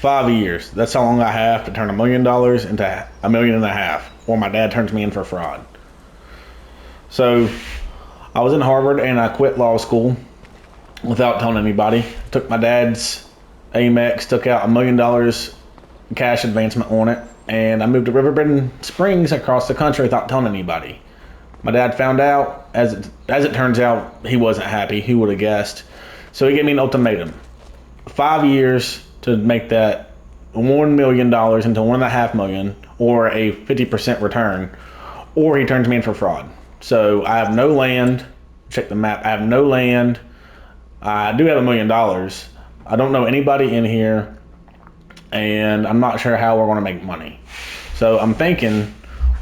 5 years. That's how long I have to turn $1 million into $1.5 million, or my dad turns me in for fraud. So I was in Harvard and I quit law school without telling anybody. Took my dad's Amex, took out $1 million cash advancement on it, and I moved to Riverbend Springs across the country without telling anybody. My dad found out. As it turns out, he wasn't happy. He would have guessed. So he gave me an ultimatum: 5 years to make that $1 million into $1.5 million, or a 50% return, or he turns me in for fraud. So I have no land. Check the map. I have no land. I do have $1 million. I don't know anybody in here, and I'm not sure how we're going to make money. So I'm thinking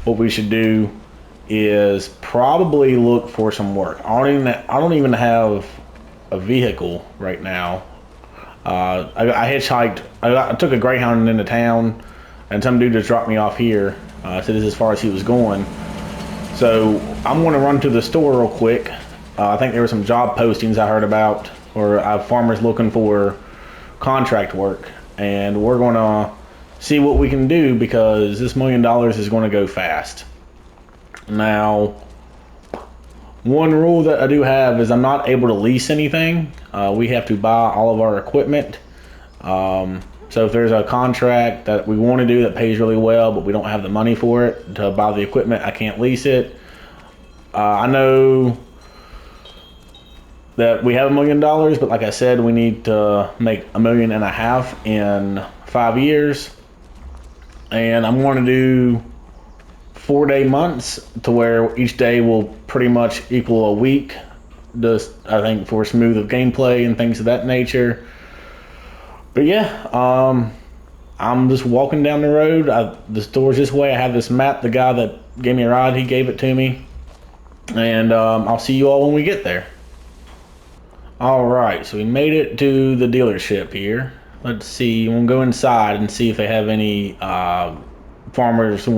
what we should do is probably look for some work. I don't even have a vehicle right now. I hitchhiked. I took a Greyhound into town, and some dude just dropped me off here. Said this is as far as he was going. So I'm going to run to the store real quick. I think there were some job postings I heard about, or farmers looking for contract work, and we're going to see what we can do, because this $1 million is going to go fast. Now, one rule that I do have is I'm not able to lease anything. We have to buy all of our equipment. So if there's a contract that we want to do that pays really well, but we don't have the money for it to buy the equipment, I can't lease it. I know that we have $1 million, but like I said, we need to make $1.5 million in 5 years. And I'm going to do 4-day months, to where each day will pretty much equal a week. Just, I think, for smooth gameplay and things of that nature. But yeah, I'm just walking down the road. The store's this way. I have this map. The guy that gave me a ride, he gave it to me. And I'll see you all when we get there. All right, so we made it to the dealership here. Let's see. We'll go inside and see if they have any farmers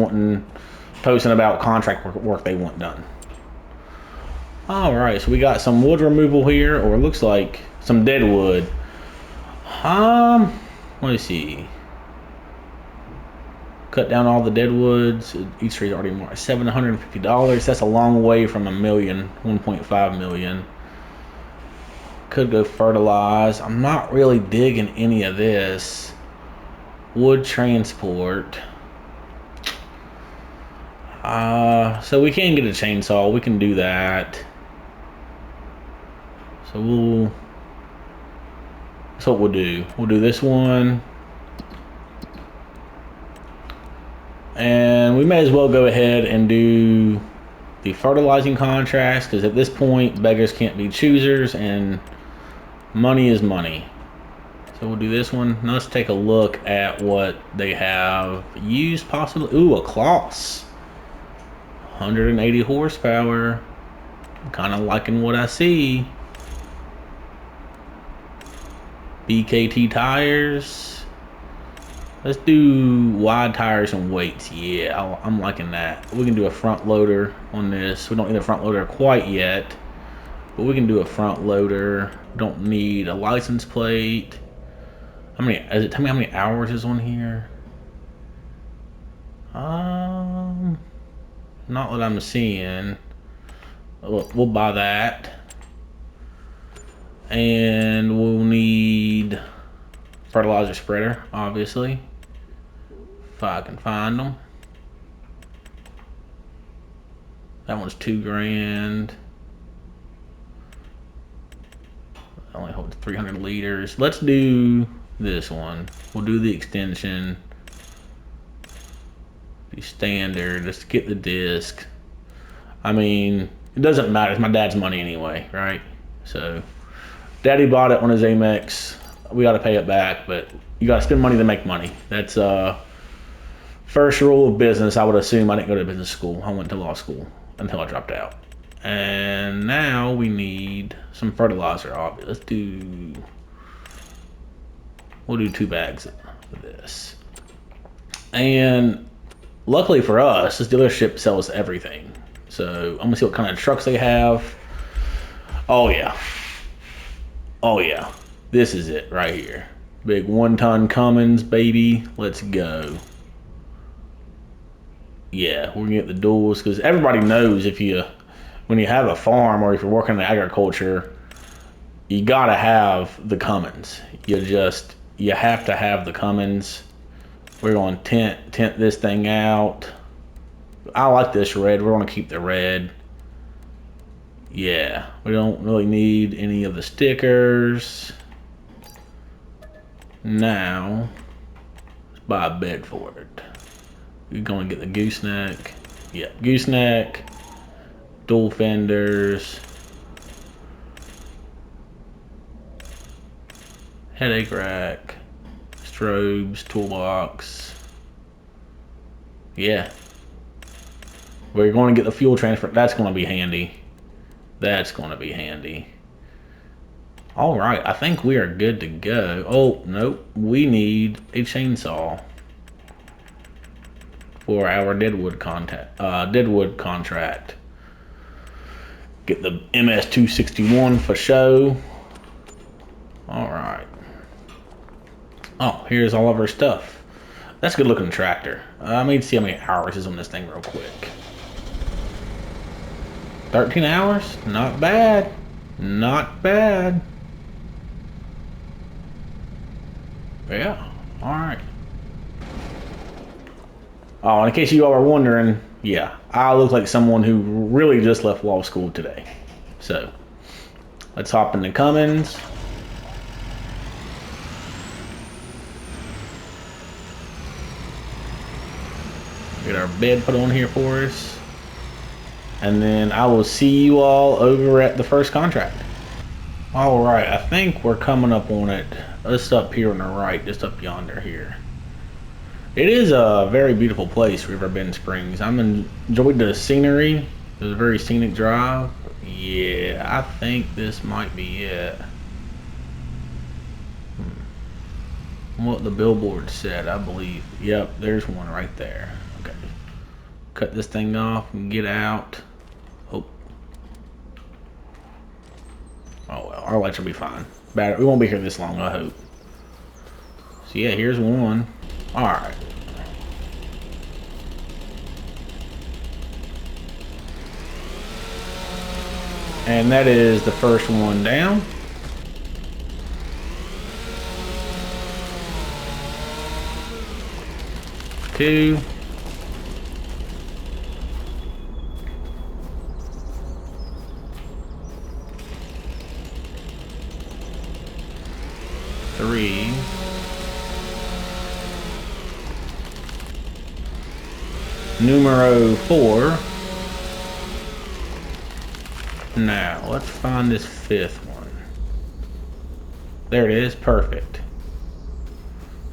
posting about contract work they want done. All right, so we got some wood removal here, or it looks like some dead wood. Let me see. Cut down all the dead woods. Each tree's already marked $750. That's a long way from $1 million, 1.5 million. Could go fertilize. I'm not really digging any of this. Wood transport. So we can get a chainsaw. We can do that. So that's what we'll do. We'll do this one. And we may as well go ahead and do the fertilizing contracts, because at this point, beggars can't be choosers, and money is money. So we'll do this one. Now let's take a look at what they have used possibly. Ooh, a Kloss. 180 horsepower. I'm kind of liking what I see. BKT tires. Let's do wide tires and weights. Yeah, I'm liking that. We can do a front loader on this. We don't need a front loader quite yet, but we can do a front loader. Don't need a license plate. How many? Tell me how many hours is on here. Not what I'm seeing. We'll buy that, and we'll need fertilizer spreader, obviously, if I can find them. That one's $2,000. Only holds 300 liters. Let's do this one. We'll do the extension. Do standard. Let's get the disc. I mean, it doesn't matter. It's my dad's money anyway, right? So, daddy bought it on his Amex. We got to pay it back, but you got to spend money to make money. That's first rule of business. I would assume. I didn't go to business school. I went to law school until I dropped out. And now we need some fertilizer. We'll do 2 bags of this. And luckily for us, this dealership sells everything. So I'm gonna see what kind of trucks they have. Oh yeah. This is it right here. Big 1-ton Cummins, baby. Let's go. Yeah, we're gonna get the duals because everybody knows when you have a farm or if you're working in agriculture, you gotta have the Cummins. You have to have the Cummins. We're going to tint this thing out. I like this red. We're going to keep the red. Yeah, we don't really need any of the stickers. Now, let's buy a bed for it. We're going to get the gooseneck. Yeah, gooseneck, dual fenders, headache rack, strobes, toolbox. Yeah. We're going to get the fuel transfer. That's going to be handy. That's going to be handy. All right, I think we are good to go. Oh, nope. We need a chainsaw for our Deadwood contract. Get the MS-261 for show. All right. Oh, here's all of our stuff. That's a good looking tractor. Let me see how many hours is on this thing real quick. 13 hours? Not bad. Not bad. Yeah, alright. Oh, in case you all are wondering, yeah, I look like someone who really just left law school today. So, let's hop into Cummins. Get our bed put on here for us. And then I will see you all over at the first contract. Alright, I think we're coming up on it. Just up here on the right, just up yonder here. It is a very beautiful place, Riverbend Springs. I'm enjoyed the scenery. It was a very scenic drive. Yeah, I think this might be it. What the billboard said, I believe. Yep, there's one right there. Okay. Cut this thing off and get out. Oh. Oh well, our lights will be fine. We won't be here this long, I hope. So yeah, here's one. Alright. And that is the first one down. Two. Three. Numero 4. Now, let's find this fifth one. There it is, perfect.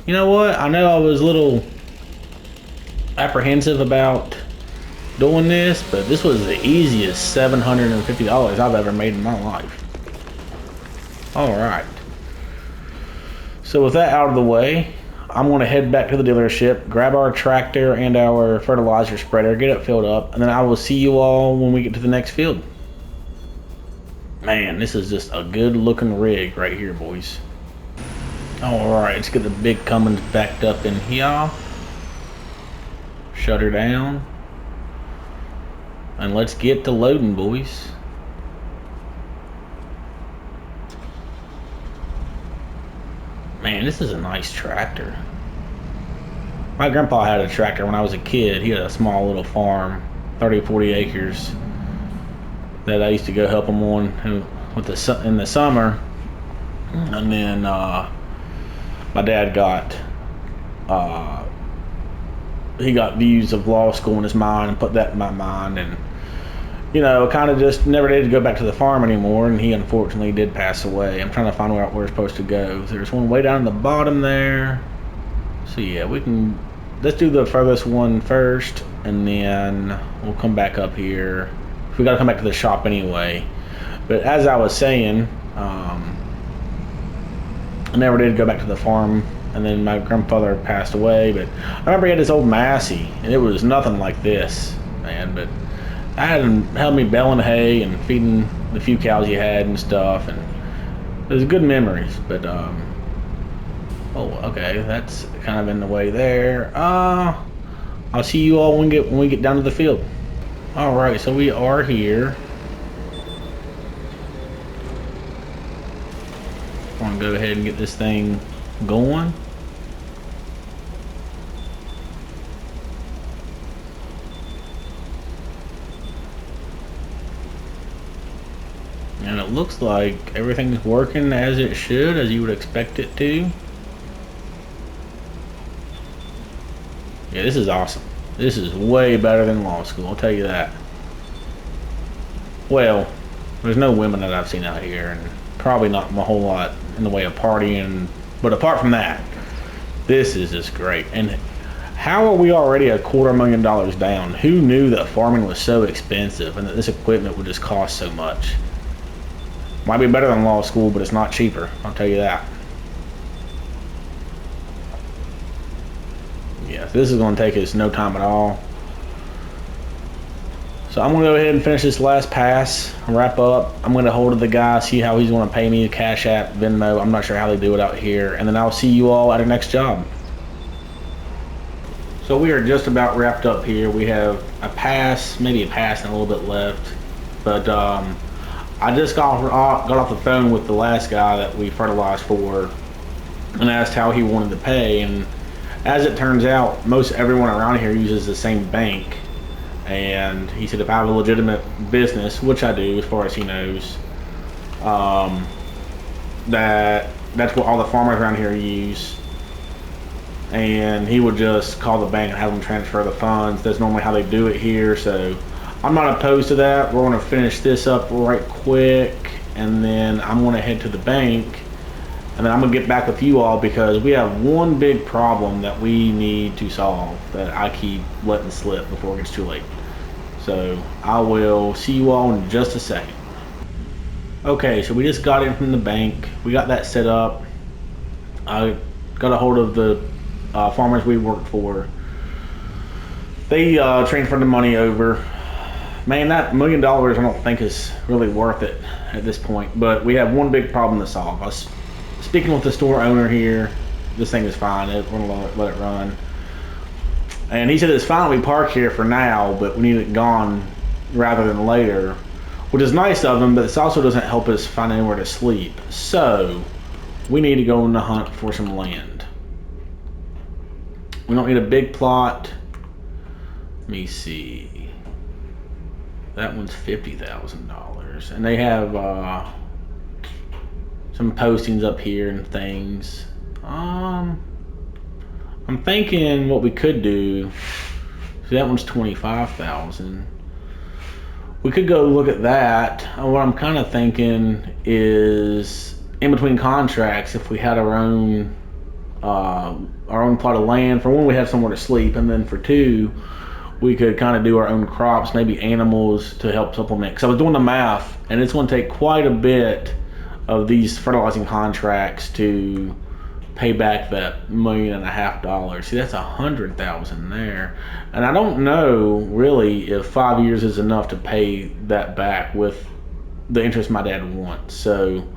You know what? I know I was a little apprehensive about doing this, but this was the easiest $750 I've ever made in my life. Alright. So with that out of the way, I'm going to head back to the dealership, grab our tractor and our fertilizer spreader, get it filled up, and then I will see you all when we get to the next field. Man, this is just a good looking rig right here, boys. Alright, let's get the big Cummins backed up in here. Shut her down. And let's get to loading, boys. Man, this is a nice tractor. My grandpa had a tractor when I was a kid. He had a small little farm, 30, 40 acres, that I used to go help him on in the summer. And then my dad got he got views of law school in his mind and put that in my mind, and you know, kind of just never did go back to the farm anymore, and he unfortunately did pass away. I'm trying to find where we're supposed to go. There's one way down in the bottom there. So yeah, let's do the furthest one first, and then we'll come back up here. We got to come back to the shop anyway. But as I was saying, I never did go back to the farm, and then my grandfather passed away. But I remember he had this old Massey, and it was nothing like this, man. But I had him help me baling hay and feeding the few cows he had and stuff, and it was good memories. But Oh, okay, that's kind of in the way there. I'll see you all when we get down to the field. All right, so we are here. I'm gonna go ahead and get this thing going. And it looks like everything's working as it should, as you would expect it to. Yeah, this is awesome. This is way better than law school, I'll tell you that. Well, there's no women that I've seen out here, and probably not a whole lot in the way of partying. But apart from that, this is just great. And how are we already $250,000 down? Who knew that farming was so expensive and that this equipment would just cost so much? Might be better than law school, but it's not cheaper, I'll tell you that. Yeah, this is going to take us no time at all. So I'm going to go ahead and finish this last pass, wrap up. I'm going to hold to the guy, see how he's going to pay me, Cash App, Venmo. I'm not sure how they do it out here. And then I'll see you all at our next job. So we are just about wrapped up here. We have a pass, maybe a pass and a little bit left. But I just got off the phone with the last guy that we fertilized for and asked how he wanted to pay. And as it turns out, most everyone around here uses the same bank. And he said if I have a legitimate business, which I do as far as he knows, that's what all the farmers around here use. And he would just call the bank and have them transfer the funds. That's normally how they do it here. So I'm not opposed to that. We're going to finish this up right quick, and then I'm going to head to the bank, and then I'm going to get back with you all because we have one big problem that we need to solve that I keep letting slip before it gets too late. So I will see you all in just a second. Okay, so we just got in from the bank. We got that set up. I got a hold of the farmers we worked for. They transferred the money over. Man, that $1 million I don't think is really worth it at this point. But we have one big problem to solve. I was speaking with the store owner here. This thing is fine. We're gonna let it run. And he said it's fine we park here for now, but we need it gone rather than later, which is nice of him, but this also doesn't help us find anywhere to sleep. So we need to go on the hunt for some land. We don't need a big plot. Let me see. That one's $50,000, and they have some postings up here and things. I'm thinking what we could do. See, that one's 25,000. We could go look at that. What I'm kind of thinking is in between contracts, if we had our own plot of land. For one, we have somewhere to sleep, and then for two, we could kind of do our own crops, maybe animals to help supplement. Because I was doing the math, and it's going to take quite a bit of these fertilizing contracts to pay back that $1.5 million. See, that's 100,000 there, and I don't know really if 5 years is enough to pay that back with the interest my dad wants. So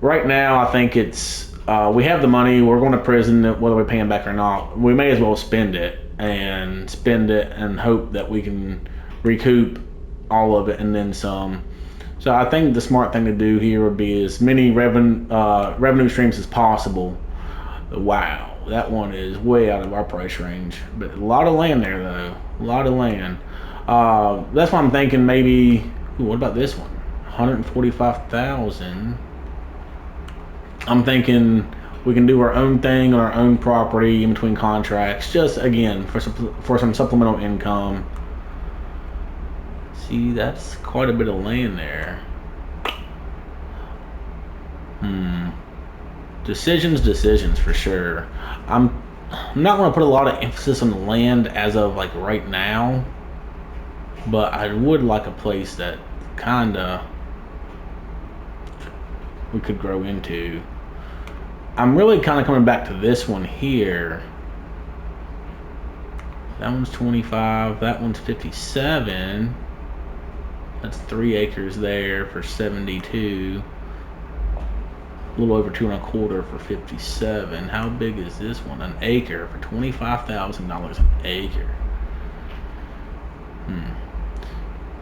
right now, I think it's we have the money. We're going to prison, whether we pay him back or not. We may as well spend it and hope that we can recoup all of it and then some. So I think the smart thing to do here would be as many revenue streams as possible. Wow, that one is way out of our price range, but a lot of land there though, a lot of land. That's why I'm thinking maybe. Ooh, what about this one? 145,000. I'm thinking we can do our own thing on our own property in between contracts, just again for some supplemental income. See, that's quite a bit of land there. Decisions for sure. I'm not going to put a lot of emphasis on the land as of like right now, but I would like a place that kinda we could grow into. I'm really kind of coming back to this one here. That one's 25. That one's 57. That's 3 acres there for 72. A little over 2 1/4 for 57. How big is this one? An acre for $25,000 an acre.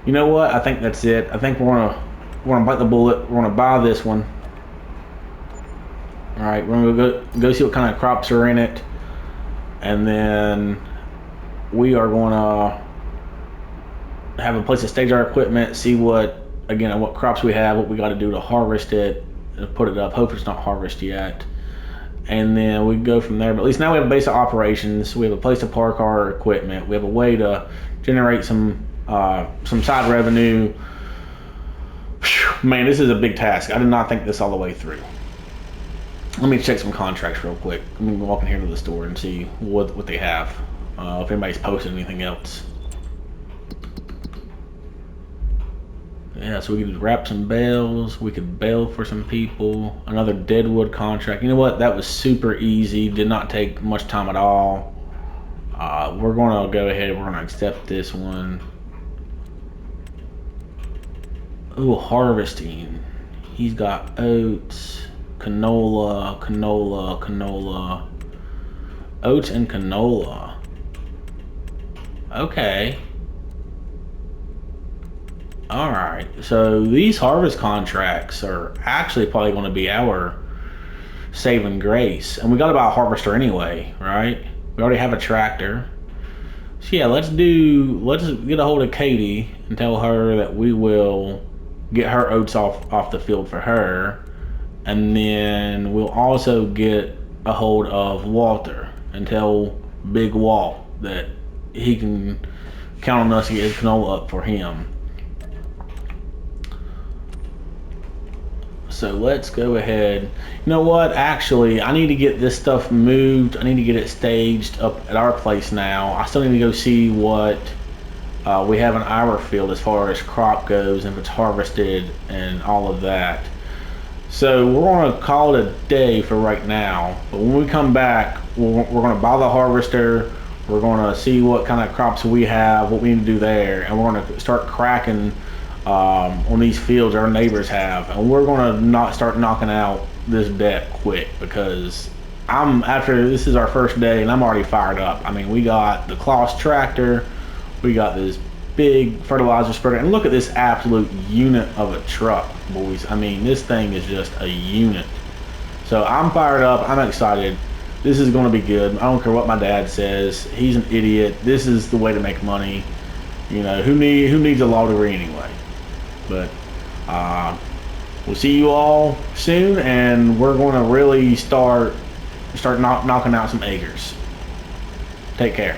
You know what? I think that's it. I think we're gonna bite the bullet. We're gonna buy this one. All right, we're gonna go see what kind of crops are in it, and then we are gonna have a place to stage our equipment, see what crops we have, what we got to do to harvest it, and put it up. Hope it's not harvested yet, and then we can go from there. But at least now we have a base of operations. We have a place to park our equipment. We have a way to generate some side revenue. Whew, man, this is a big task. I did not think this all the way through. Let me check some contracts real quick. Let me walk in here to the store and see what they have. If anybody's posted anything else. Yeah, so we could wrap some bales. We could bail for some people. Another deadwood contract. You know what? That was super easy. Did not take much time at all. We're going to go ahead. We're going to accept this one. Ooh, harvesting. He's got oats, canola. Oats and canola. Okay. Alright, so these harvest contracts are actually probably going to be our saving grace. And we got to buy a harvester anyway, right? We already have a tractor. So yeah, let's get a hold of Katie and tell her that we will get her oats off the field for her. And then we'll also get a hold of Walter and tell Big Walt that he can count on us to get his canola up for him. So let's go ahead. You know what? Actually, I need to get this stuff moved. I need to get it staged up at our place now. I still need to go see what we have in our field as far as crop goes, and if it's harvested and all of that. So we're going to call it a day for right now. But when we come back, we're going to buy the harvester. We're going to see what kind of crops we have, what we need to do there, and we're going to start cracking on these fields our neighbors have, and we're going to start knocking out this debt quick, because after this is our first day and I'm already fired up. I mean, we got the Kloss tractor, we got this big fertilizer spreader, and look at this absolute unit of a truck, boys. I mean, this thing is just a unit. So I'm fired up. I'm excited. This is going to be good. I don't care what my dad says. He's an idiot. This is the way to make money. You know, who needs a law degree anyway? But we'll see you all soon, and we're going to really start knocking out some acres. Take care.